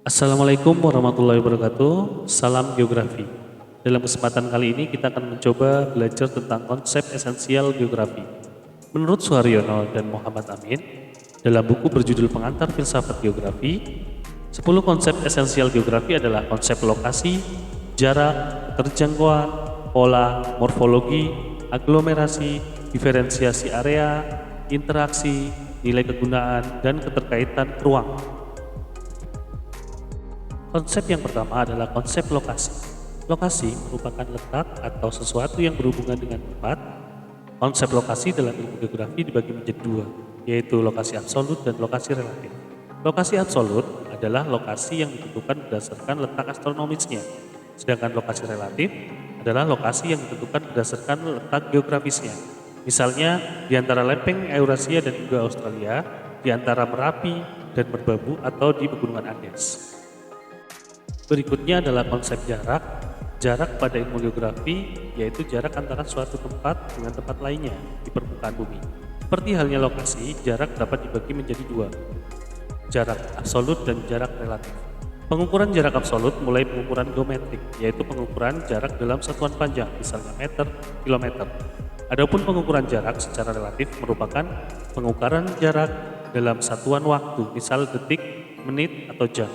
Assalamualaikum warahmatullahi wabarakatuh. Salam geografi. Dalam kesempatan kali ini kita akan mencoba belajar tentang konsep esensial geografi. Menurut Suharyono dan Muhammad Amin, dalam buku berjudul Pengantar Filsafat Geografi, 10 konsep esensial geografi adalah konsep lokasi, jarak, keterjangkauan, pola, morfologi, aglomerasi, diferensiasi area, interaksi, nilai kegunaan, dan keterkaitan ruang. Konsep yang pertama adalah konsep lokasi. Lokasi merupakan letak atau sesuatu yang berhubungan dengan tempat. Konsep lokasi dalam ilmu geografi dibagi menjadi dua, yaitu lokasi absolut dan lokasi relatif. Lokasi absolut adalah lokasi yang ditentukan berdasarkan letak astronomisnya, sedangkan lokasi relatif adalah lokasi yang ditentukan berdasarkan letak geografisnya. Misalnya, di antara lempeng Eurasia dan juga Australia, di antara Merapi dan Merbabu atau di Pegunungan Andes. Berikutnya adalah konsep jarak. Jarak pada ilmu geografi yaitu jarak antara suatu tempat dengan tempat lainnya di permukaan bumi. Seperti halnya lokasi, jarak dapat dibagi menjadi dua, jarak absolut dan jarak relatif. Pengukuran jarak absolut mulai pengukuran geometrik, yaitu pengukuran jarak dalam satuan panjang, misalnya meter, kilometer. Adapun pengukuran jarak secara relatif merupakan pengukuran jarak dalam satuan waktu, misal detik, menit, atau jam.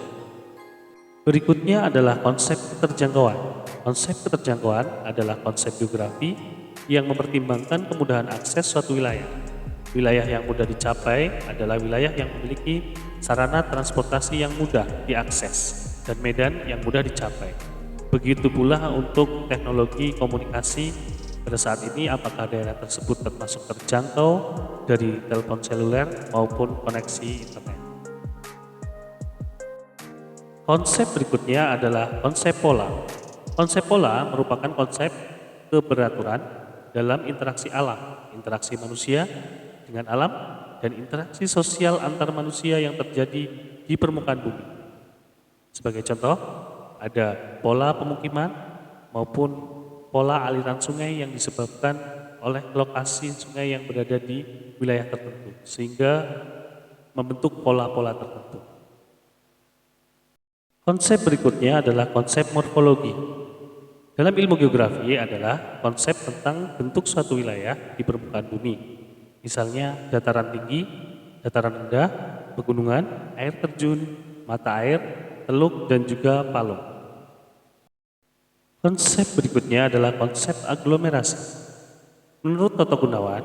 Berikutnya adalah konsep keterjangkauan. Konsep keterjangkauan adalah konsep geografi yang mempertimbangkan kemudahan akses suatu wilayah. Wilayah yang mudah dicapai adalah wilayah yang memiliki sarana transportasi yang mudah diakses dan medan yang mudah dicapai. Begitu pula untuk teknologi komunikasi. Pada saat ini apakah daerah tersebut termasuk terjangkau dari telepon seluler maupun koneksi internet. Konsep berikutnya adalah konsep pola. Konsep pola merupakan konsep keberaturan dalam interaksi alam, interaksi manusia dengan alam, dan interaksi sosial antar manusia yang terjadi di permukaan bumi. Sebagai contoh, ada pola pemukiman maupun pola aliran sungai yang disebabkan oleh lokasi sungai yang berada di wilayah tertentu, sehingga membentuk pola-pola tertentu. Konsep berikutnya adalah konsep morfologi. Dalam ilmu geografi adalah konsep tentang bentuk suatu wilayah di permukaan bumi. Misalnya dataran tinggi, dataran rendah, pegunungan, air terjun, mata air, teluk, dan juga palung. Konsep berikutnya adalah konsep aglomerasi. Menurut Toto Gunawan,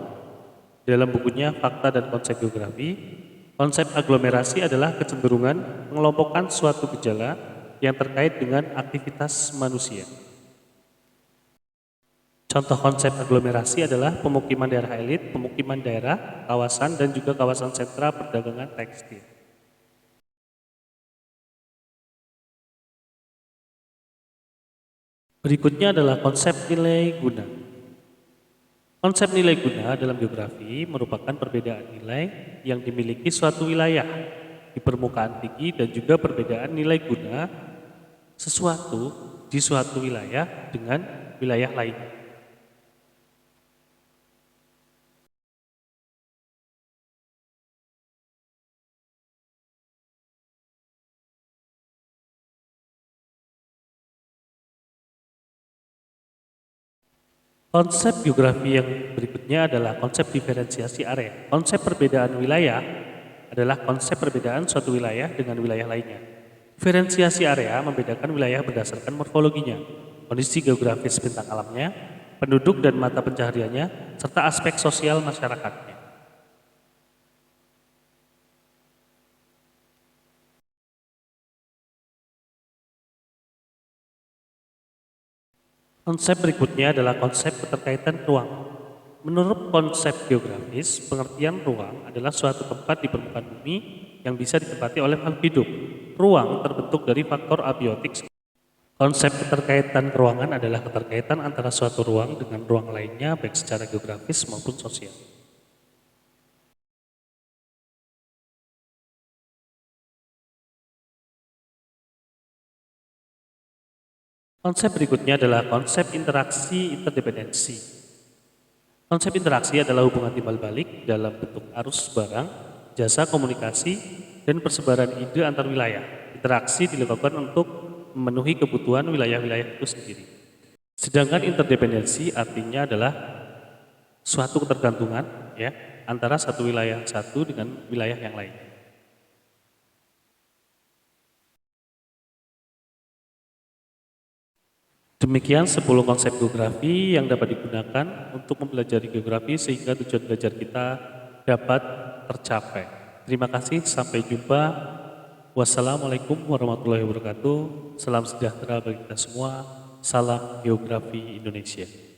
dalam bukunya Fakta dan Konsep Geografi, konsep aglomerasi adalah kecenderungan mengelompokkan suatu gejala yang terkait dengan aktivitas manusia. Contoh konsep aglomerasi adalah pemukiman daerah elit, pemukiman daerah, kawasan, dan juga kawasan sentra perdagangan tekstil. Berikutnya adalah konsep nilai guna. Konsep nilai guna dalam geografi merupakan perbedaan nilai yang dimiliki suatu wilayah di permukaan tinggi dan juga perbedaan nilai guna sesuatu di suatu wilayah dengan wilayah lain. Konsep geografi yang berikutnya adalah konsep diferensiasi area. Konsep perbedaan wilayah adalah konsep perbedaan suatu wilayah dengan wilayah lainnya. Diferensiasi area membedakan wilayah berdasarkan morfologinya, kondisi geografis bentang alamnya, penduduk dan mata pencahariannya, serta aspek sosial masyarakatnya. Konsep berikutnya adalah konsep keterkaitan ruang. Menurut konsep geografis, pengertian ruang adalah suatu tempat di permukaan bumi yang bisa ditempati oleh makhluk hidup. Ruang terbentuk dari faktor abiotik. Konsep keterkaitan ruangan adalah keterkaitan antara suatu ruang dengan ruang lainnya baik secara geografis maupun sosial. Konsep berikutnya adalah konsep interaksi interdependensi. Konsep interaksi adalah hubungan timbal balik dalam bentuk arus barang, jasa komunikasi, dan persebaran ide antar wilayah. interaksi dilakukan untuk memenuhi kebutuhan wilayah-wilayah itu sendiri. Sedangkan interdependensi artinya adalah suatu ketergantungan ya antara satu wilayah satu dengan wilayah yang lain. Demikian 10 konsep geografi yang dapat digunakan untuk mempelajari geografi sehingga tujuan belajar kita dapat tercapai. Terima kasih, sampai jumpa. Wassalamualaikum warahmatullahi wabarakatuh. Salam sejahtera bagi kita semua. Salam Geografi Indonesia.